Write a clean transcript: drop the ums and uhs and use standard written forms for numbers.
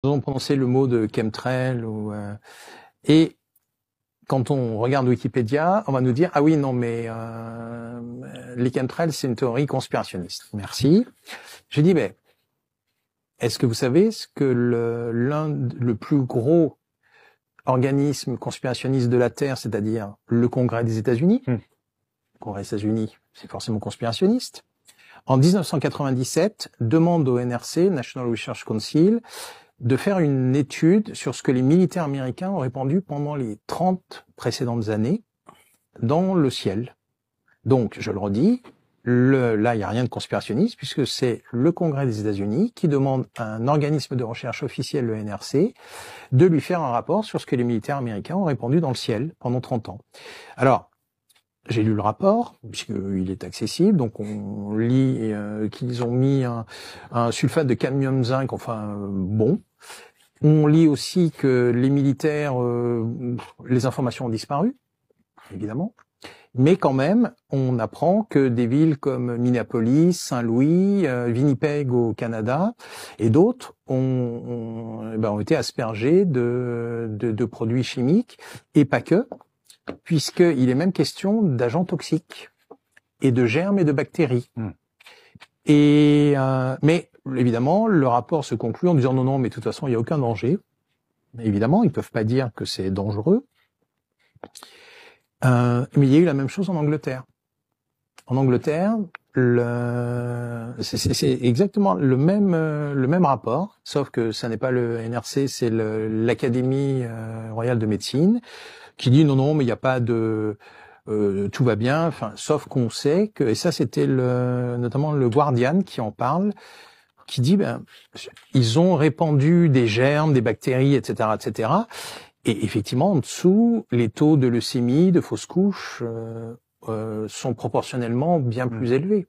ont prononcé le mot de chemtrail et quand on regarde Wikipédia, on va nous dire ah oui non mais les chemtrails c'est une théorie conspirationniste. Merci. J'ai dit mais est-ce que vous savez ce que le plus gros organisme conspirationniste de la Terre, c'est-à-dire le Congrès des États-Unis, le Congrès des États-Unis, c'est forcément conspirationniste. En 1997, demande au NRC, National Research Council, de faire une étude sur ce que les militaires américains ont répandu pendant les 30 précédentes années dans le ciel. Donc, je le redis, là, il n'y a rien de conspirationniste puisque c'est le Congrès des États-Unis qui demande à un organisme de recherche officiel, le NRC, de lui faire un rapport sur ce que les militaires américains ont répandu dans le ciel pendant 30 ans. Alors, j'ai lu le rapport, puisqu'il est accessible, donc on lit qu'ils ont mis un sulfate de cadmium zinc, enfin bon. On lit aussi que les militaires, les informations ont disparu, évidemment. Mais quand même, on apprend que des villes comme Minneapolis, Saint-Louis, Winnipeg au Canada et d'autres ont été aspergés de produits chimiques, et pas que, puisqu'il est même question d'agents toxiques et de germes et de bactéries. Et mais évidemment, le rapport se conclut en disant non, mais de toute façon, il n'y a aucun danger. Mais évidemment, ils peuvent pas dire que c'est dangereux. Mais il y a eu la même chose en Angleterre. En Angleterre, c'est exactement le même rapport, sauf que ça n'est pas le NRC, c'est l'Académie royale de médecine, qui dit non, mais il n'y a pas de tout va bien, enfin, sauf qu'on sait que, et ça c'était notamment le Guardian qui en parle, qui dit ils ont répandu des germes, des bactéries, etc., etc. Et effectivement, en dessous, les taux de leucémie, de fausses couches sont proportionnellement bien plus élevés.